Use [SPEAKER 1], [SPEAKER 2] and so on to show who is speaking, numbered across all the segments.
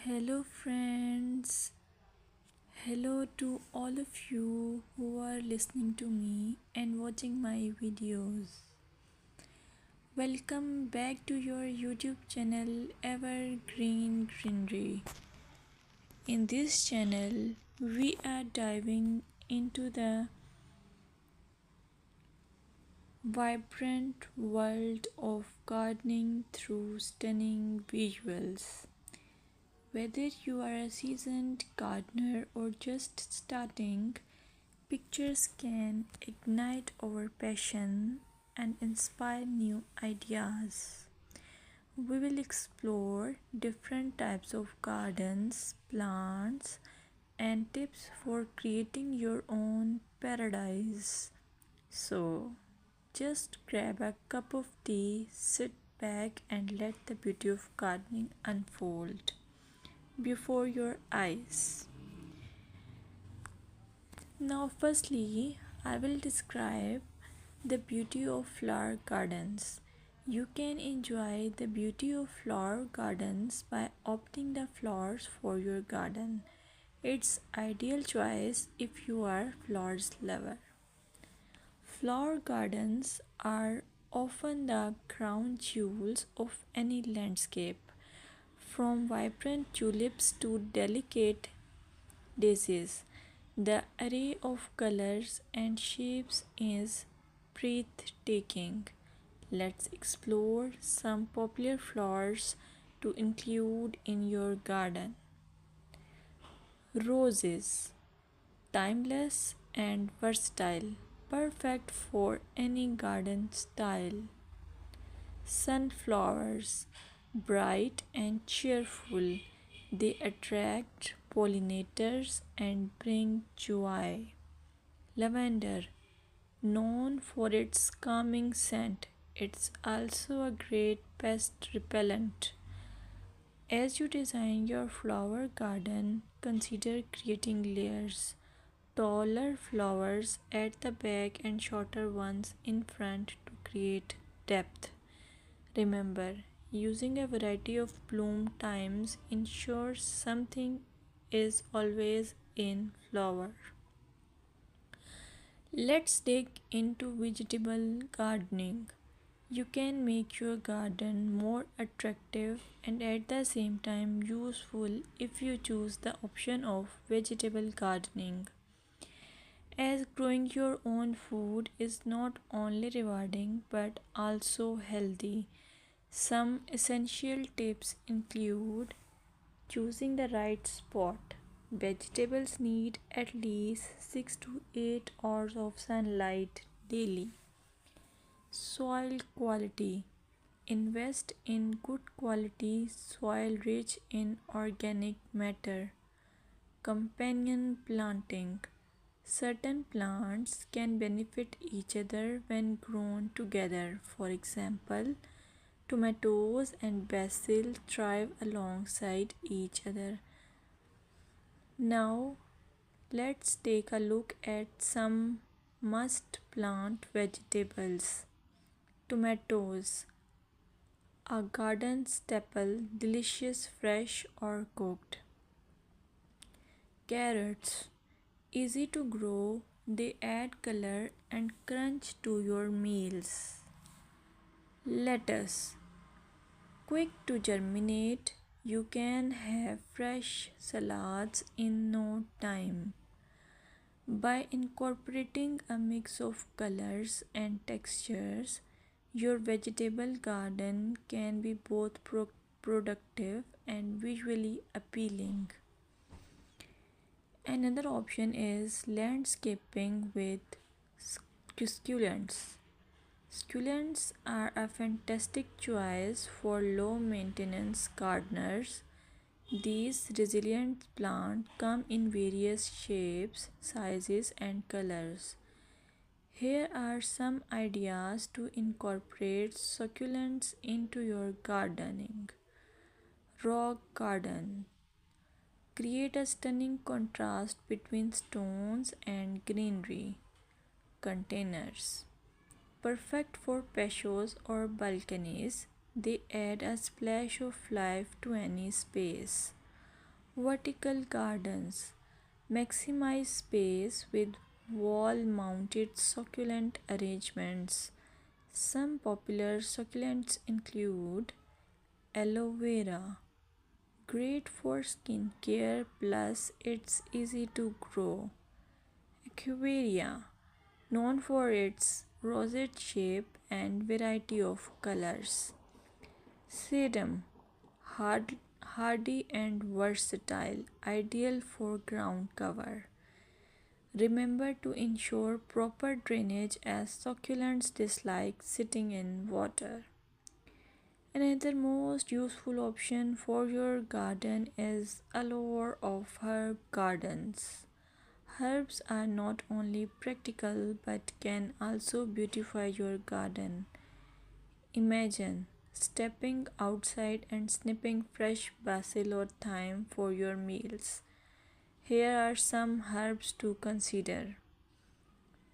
[SPEAKER 1] Hello, friends. Hello to all of you who are listening to me and watching my videos. Welcome back to your YouTube channel Evergreen Greenery. In this channel, we are diving into the vibrant world of gardening through stunning visuals. Whether you are a seasoned gardener or just starting, pictures can ignite our passion and inspire new ideas. We will explore different types of gardens, plants, and tips for creating your own paradise. So, just grab a cup of tea, sit back, and let the beauty of gardening unfold before your eyes. Now, firstly, I will describe the beauty of flower gardens. You can enjoy the beauty of flower gardens by opting the flowers for your garden. It's ideal choice if you are flowers lover. Flower gardens are often the crown jewels of any landscape, from vibrant tulips to delicate daisies. The array of colors and shapes is breathtaking. Let's explore some popular flowers to include in your garden. Roses, timeless and versatile, perfect for any garden style. Sunflowers, bright and cheerful, they attract pollinators and bring joy. Lavender, known for its calming scent, it's also a great pest repellent. As you design your flower garden, consider creating layers. Taller flowers at the back and shorter ones in front to create depth. Remember, using a variety of bloom times ensures something is always in flower. Let's dig into vegetable gardening. You can make your garden more attractive and at the same time useful if you choose the option of vegetable gardening. As growing your own food is not only rewarding but also healthy. Some essential tips include choosing the right spot. Vegetables need at least 6 to 8 hours of sunlight daily. Soil quality. Invest in good quality soil rich in organic matter. Companion planting. Certain plants can benefit each other when grown together. For example, tomatoes and basil thrive alongside each other. Now, let's take a look at some must plant vegetables. Tomatoes, a garden staple, delicious fresh or cooked. Carrots, easy to grow, they add color and crunch to your meals. Lettuce, quick to germinate, you can have fresh salads in no time. By incorporating a mix of colors and textures, your vegetable garden can be both productive and visually appealing. Another option is landscaping with succulents. Succulents are a fantastic choice for low maintenance gardeners. These resilient plants come in various shapes, sizes, and colors. Here are some ideas to incorporate succulents into your gardening. Rock garden. Create a stunning contrast between stones and greenery. Containers. Perfect for patios or balconies, they add a splash of life to any space. Vertical gardens maximize space with wall mounted succulent arrangements. Some popular succulents include aloe vera, great for skin care plus it's easy to grow. Equivarium, known for its rosette shape and variety of colors. Sedum, hardy and versatile, ideal for ground cover. Remember to ensure proper drainage as succulents dislike sitting in water. Another most useful option for your garden is allure of herb gardens. Herbs are not only practical but can also beautify your garden. Imagine stepping outside and snipping fresh basil or thyme for your meals. Here are some herbs to consider.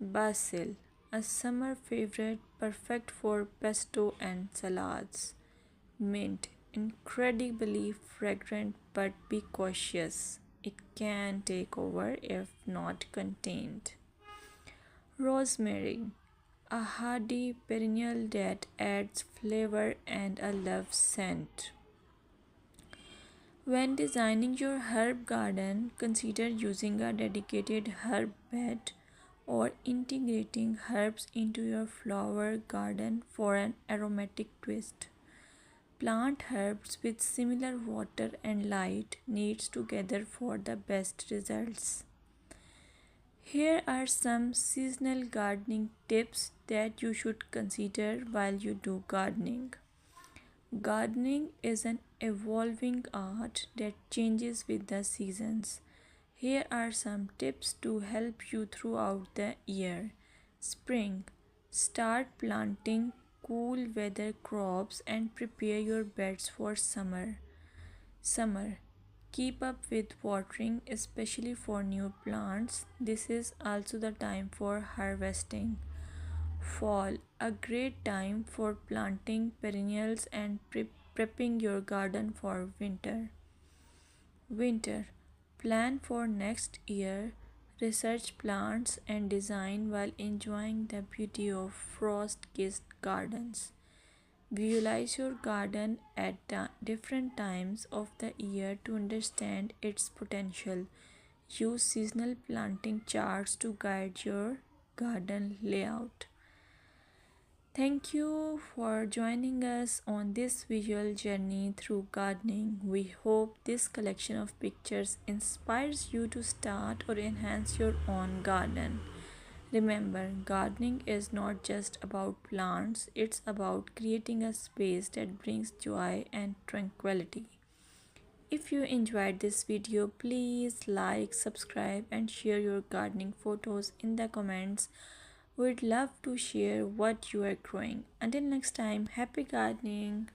[SPEAKER 1] Basil, a summer favorite perfect for pesto and salads. Mint, incredibly fragrant but be cautious. It can take over if not contained. Rosemary, a hardy perennial that adds flavor and a love scent. When designing your herb garden, consider using a dedicated herb bed or integrating herbs into your flower garden for an aromatic twist. Plant herbs with similar water and light needs together for the best results. Here are some seasonal gardening tips that you should consider while you do gardening. Gardening is an evolving art that changes with the seasons. Here are some tips to help you throughout the year. Spring. Start planting cool weather crops and prepare your beds for summer. Summer. Keep up with watering, especially for new plants. This is also the time for harvesting. Fall, a great time for planting perennials and prepping your garden for winter. Winter, plan for next year, research plants and design while enjoying the beauty of frost kissed gardens. Visualize your garden at different times of the year to understand its potential. Use seasonal planting charts to guide your garden layout. Thank you for joining us on this visual journey through gardening. We hope this collection of pictures inspires you to start or enhance your own garden. Remember, gardening is not just about plants, it's about creating a space that brings joy and tranquility. If you enjoyed this video, please like, subscribe, and share your gardening photos in the comments. We'd love to share what you are growing. Until next time, happy gardening!